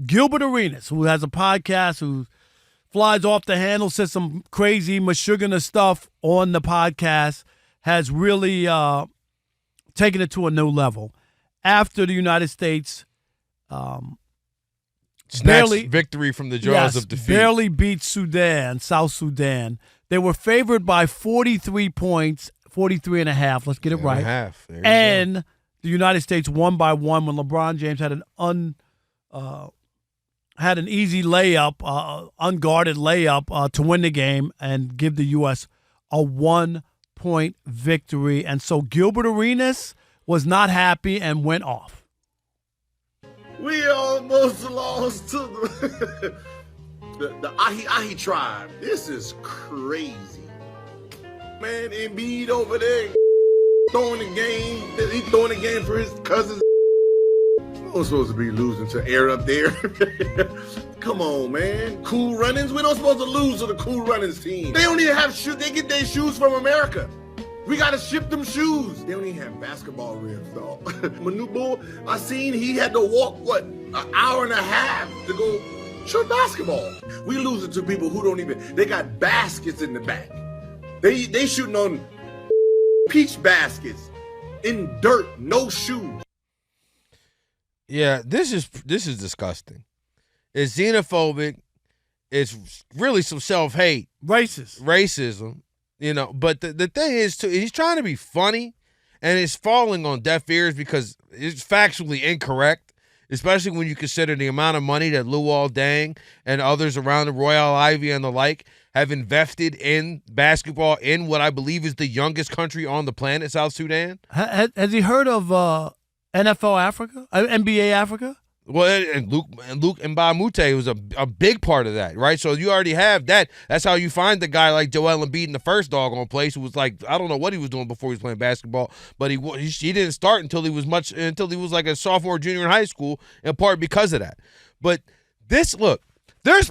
Gilbert Arenas, who has a podcast, who flies off the handle, says some crazy mashugana stuff on the podcast, has really taken it to a new level. After the United States snatched victory from the jaws of defeat. Barely beat South Sudan. They were favored by 43 points, 43 and a half. Let's get it right. And the United States won by 1 when LeBron James had an easy layup, unguarded layup to win the game and give the U.S. a 1-point victory. And so Gilbert Arenas was not happy and went off. We almost lost to the Ahi tribe. This is crazy. Man, Embiid over there throwing the game. He's throwing the game for his cousins. We're supposed to be losing to air up there. Come on, man. Cool Runnings. We're not supposed to lose to the Cool Runnings team. They don't even have shoes. They get their shoes from America. We got to ship them shoes. They don't even have basketball ribs, though. Manubo, I seen he had to walk, an hour and a half to go shoot basketball. We losing to people who don't even, they got baskets in the back. They shooting on peach baskets in dirt, no shoes. Yeah, this is disgusting. It's xenophobic. It's really some self-hate. Racism. But the thing is, too, he's trying to be funny, and it's falling on deaf ears because it's factually incorrect, especially when you consider the amount of money that Luol Deng and others around the Royal Ivy and the like have invested in basketball in what I believe is the youngest country on the planet, South Sudan. Has he heard of NFL Africa? NBA Africa? Well, and Luke Mbamute was a big part of that, right? So you already have that. That's how you find the guy like Joel Embiid in the first doggone place, who was like, I don't know what he was doing before he was playing basketball, but he didn't start until he was like a sophomore, junior in high school, in part because of that. But there's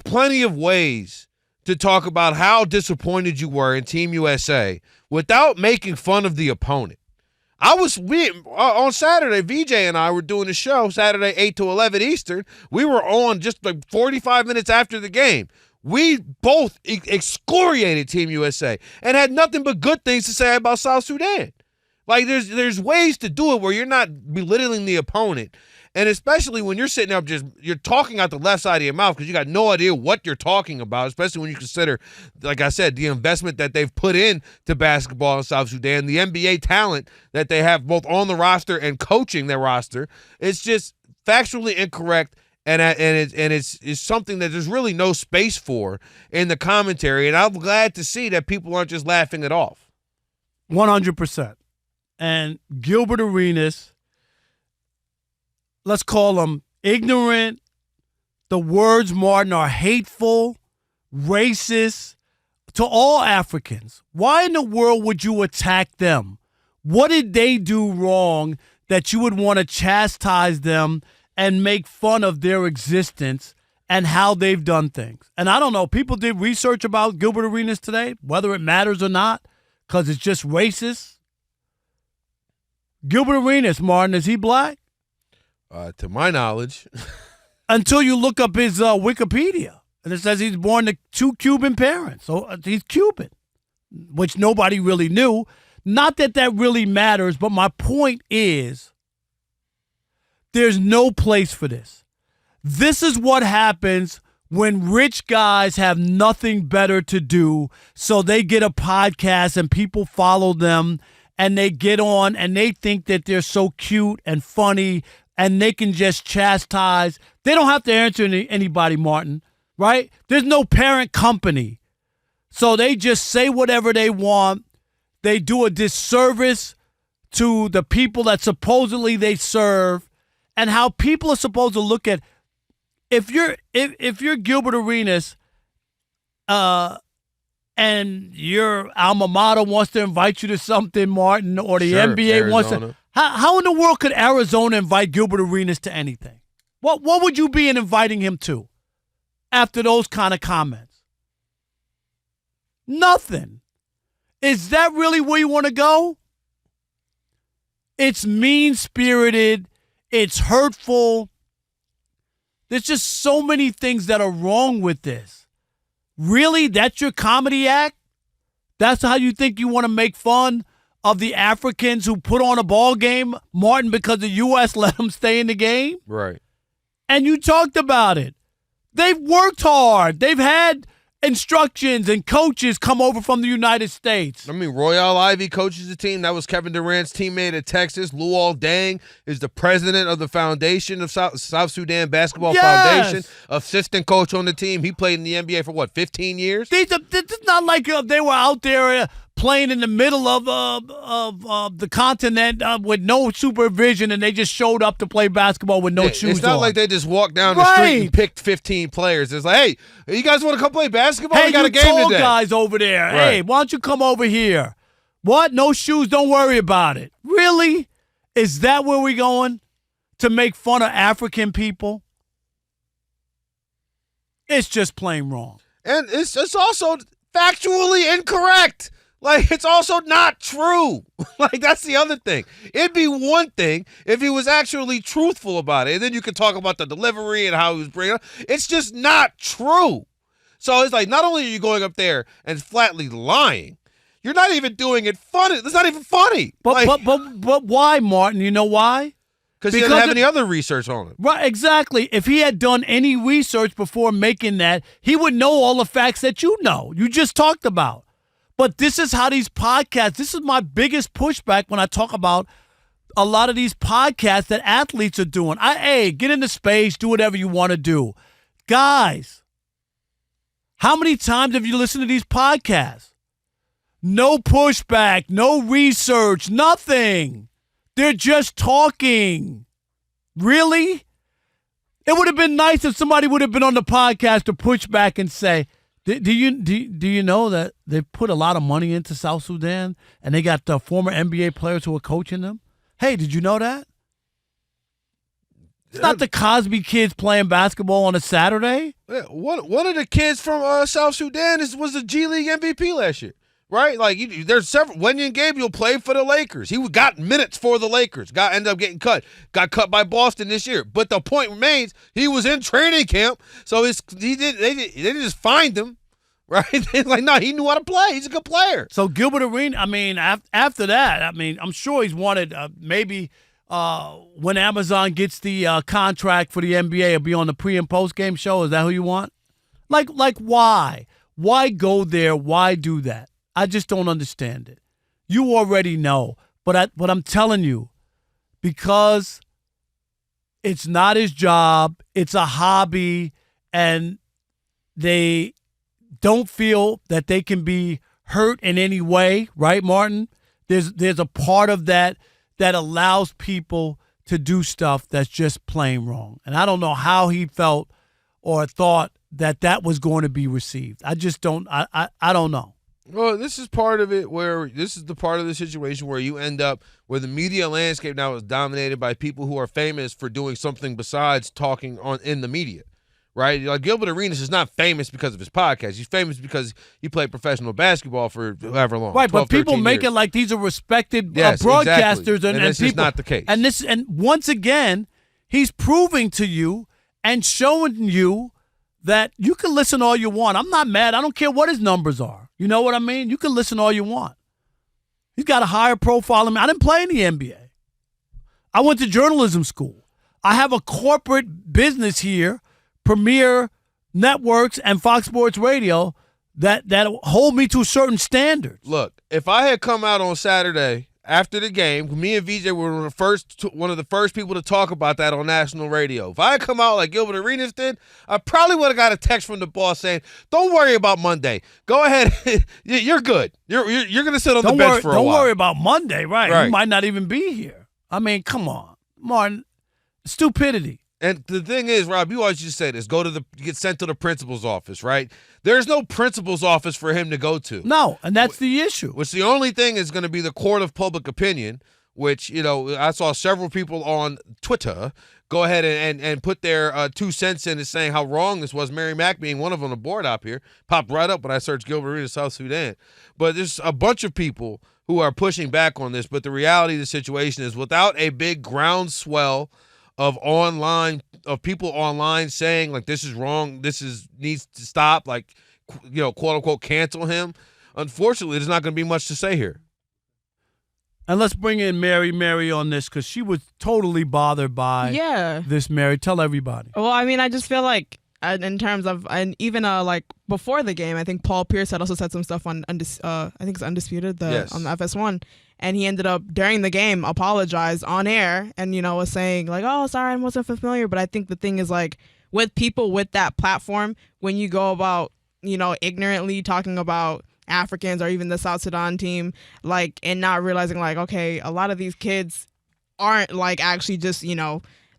plenty of ways to talk about how disappointed you were in Team USA without making fun of the opponent. On Saturday, VJ and I were doing a show, Saturday 8 to 11 Eastern. We were on just like 45 minutes after the game. We both excoriated Team USA and had nothing but good things to say about South Sudan. Like, there's ways to do it where you're not belittling the opponent. And especially when you're sitting up you're talking out the left side of your mouth because you got no idea what you're talking about, especially when you consider, like I said, the investment that they've put in to basketball in South Sudan, the NBA talent that they have both on the roster and coaching their roster. It's just factually incorrect, and it's something that there's really no space for in the commentary. And I'm glad to see that people aren't just laughing it off. 100%. And Gilbert Arenas, let's call him ignorant. The words, Martin, are hateful, racist to all Africans. Why in the world would you attack them? What did they do wrong that you would want to chastise them and make fun of their existence and how they've done things? And I don't know, people did research about Gilbert Arenas today, whether it matters or not, because it's just racist. Gilbert Arenas, Martin, is he black? To my knowledge. Until you look up his Wikipedia, and it says he's born to 2 Cuban parents. So he's Cuban, which nobody really knew. Not that really matters, but my point is there's no place for this. This is what happens when rich guys have nothing better to do, so they get a podcast and people follow them, and they get on and they think that they're so cute and funny and they can just chastise. They don't have to answer anybody, Martin, right? There's no parent company. So they just say whatever they want. They do a disservice to the people that supposedly they serve, and how people are supposed to look at, if you're Gilbert Arenas, and your alma mater wants to invite you to something, Martin, or the NBA Arizona wants to. How in the world could Arizona invite Gilbert Arenas to anything? What would you be in inviting him to after those kind of comments? Nothing. Is that really where you want to go? It's mean-spirited. It's hurtful. There's just so many things that are wrong with this. Really? That's your comedy act? That's how you think you want to make fun of the Africans who put on a ball game, Martin, because the U.S. let them stay in the game? Right. And you talked about it. They've worked hard. They've had instructions and coaches come over from the United States. I mean, Royale Ivy coaches the team. That was Kevin Durant's teammate at Texas. Luol Deng is the president of the foundation of South Sudan Basketball Foundation, assistant coach on the team. He played in the NBA for, 15 years? It's not like they were out there playing in the middle of the continent with no supervision, and they just showed up to play basketball with no shoes on. It's not like they just walked down the street and picked 15 players. It's like, hey, you guys want to come play basketball? Hey, we got a game tall today. Guys over there. Right. Hey, why don't you come over here? What? No shoes? Don't worry about it. Really? Is that where we're going? To make fun of African people? It's just plain wrong. And it's also factually incorrect. Like, it's also not true. Like, that's the other thing. It'd be one thing if he was actually truthful about it. And then you could talk about the delivery and how he was bringing it up. It's just not true. So it's like, not only are you going up there and flatly lying, you're not even doing it funny. It's not even funny. But why, Martin? You know why? Because he didn't have any other research on it. Right, exactly. If he had done any research before making that, he would know all the facts that you know. You just talked about. But this is how these podcasts, this is my biggest pushback when I talk about a lot of these podcasts that athletes are doing. Hey, get into space, do whatever you want to do. Guys, how many times have you listened to these podcasts? No pushback, no research, nothing. They're just talking. Really? It would have been nice if somebody would have been on the podcast to push back and say, do you know that they put a lot of money into South Sudan and they got former NBA players who are coaching them? Hey, did you know that? It's not the Cosby kids playing basketball on a Saturday. Yeah, one of the kids from South Sudan was the G League MVP last year, right? Like, there's several. Wenyan Gabriel played for the Lakers. He got minutes for the Lakers. Ended up getting cut. Got cut by Boston this year. But the point remains, he was in training camp, so they didn't just find him. Right? Like, no, he knew how to play. He's a good player. So Gilbert Arenas, I mean, after that, I mean, I'm sure he's wanted maybe when Amazon gets the contract for the NBA, it'll be on the pre- and post-game show. Is that who you want? Like why? Why go there? Why do that? I just don't understand it. You already know. But I'm telling you, because it's not his job, it's a hobby, and they don't feel that they can be hurt in any way, right, Martin? There's a part of that allows people to do stuff that's just plain wrong. And I don't know how he felt or thought that was going to be received. I just don't I don't know. Well, this is part of it this is the part of the situation where you end up where the media landscape now is dominated by people who are famous for doing something besides talking in the media. Right? Like, Gilbert Arenas is not famous because of his podcast. He's famous because he played professional basketball for however long. Right, 12, but people make years. it like these are respected broadcasters. Exactly. And this is not the case. And once again, he's proving to you and showing you that you can listen all you want. I'm not mad. I don't care what his numbers are. You know what I mean? You can listen all you want. He's got a higher profile than me. I didn't play in the NBA. I went to journalism school. I have a corporate business here, Premier Networks and Fox Sports Radio, that hold me to certain standards. Look, if I had come out on Saturday after the game, me and VJ were one of the first people to talk about that on national radio. If I had come out like Gilbert Arenas did, I probably would have got a text from the boss saying, "Don't worry about Monday. Go ahead, you're good. You're going to sit on the bench for a while. Don't worry about Monday, right? You might not even be here. I mean, come on, Martin, stupidity." And the thing is, Rob, you always just say this, get sent to the principal's office, right? There's no principal's office for him to go to. No, and that's the issue. Which the only thing is going to be the court of public opinion, which, I saw several people on Twitter go ahead and put their 2 cents in and saying how wrong this was. Mary Mack being one of them on the board up here. Popped right up when I searched Gilbert Arenas, South Sudan. But there's a bunch of people who are pushing back on this. But the reality of the situation is, without a big groundswell of people online saying like this is wrong, needs to stop, like quote unquote cancel him. Unfortunately, there's not going to be much to say here. And let's bring in Mary on this because she was totally bothered by this. Mary, tell everybody. Well, I mean, I just feel like in terms of, and even like before the game, I think Paul Pierce had also said some stuff on, I think it's Undisputed, on the FS1. And he ended up, during the game, apologized on air and, was saying like, oh, sorry, I wasn't familiar. But I think the thing is like with people with that platform, when you go about, ignorantly talking about Africans or even the South Sudan team, like, and not realizing like, okay, a lot of these kids aren't like actually just,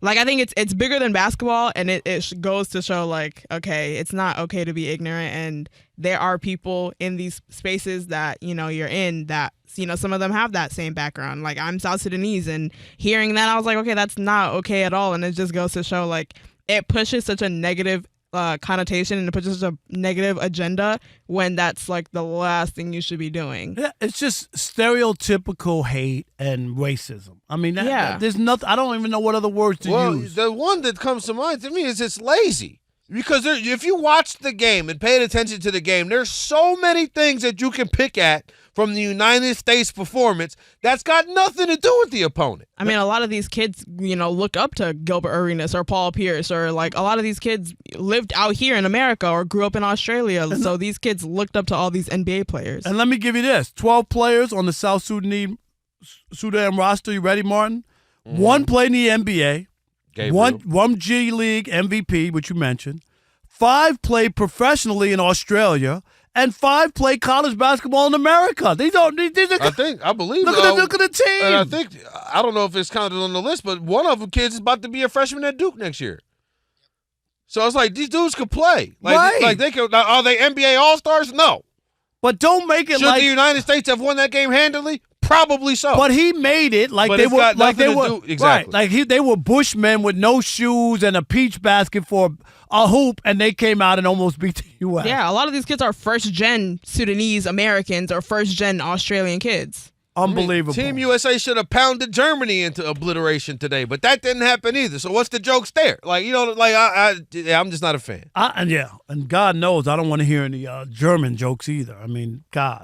like, I think it's bigger than basketball, and it goes to show like, okay, it's not okay to be ignorant, and there are people in these spaces that, you're in that, some of them have that same background. Like, I'm South Sudanese, and hearing that, I was like, okay, that's not okay at all, and it just goes to show like it pushes such a negative connotation and it pushes such a negative agenda when that's like the last thing you should be doing. Yeah, it's just stereotypical hate and racism. I mean, there's nothing. I don't even know what other words to use. The one that comes to mind to me is it's lazy. Because if you watch the game and paid attention to the game, there's so many things that you can pick at from the United States performance that's got nothing to do with the opponent. I mean, a lot of these kids, look up to Gilbert Arenas or Paul Pierce, or like a lot of these kids lived out here in America or grew up in Australia. So these kids looked up to all these NBA players. And let me give you this. 12 players on the South Sudan roster. You ready, Martin? Mm-hmm. One played in the NBA. One G League MVP, which you mentioned. 5 played professionally in Australia, and 5 played college basketball in America. These are. I believe. Look at the team. And I don't know if it's counted on the list, but one of them kids is about to be a freshman at Duke next year. So it's like these dudes could play. Like they could. Are they NBA All-Stars? No. But don't make it Should the United States have won that game handily? Probably so. But he made it like they were exactly. Right, they were Bushmen with no shoes and a peach basket for a hoop, and they came out and almost beat the U.S. Yeah, a lot of these kids are first-gen Sudanese Americans or first-gen Australian kids. Unbelievable. Team USA should have pounded Germany into obliteration today, but that didn't happen either. So what's the jokes there? Like, I'm just not a fan. And God knows I don't want to hear any German jokes either. I mean, God.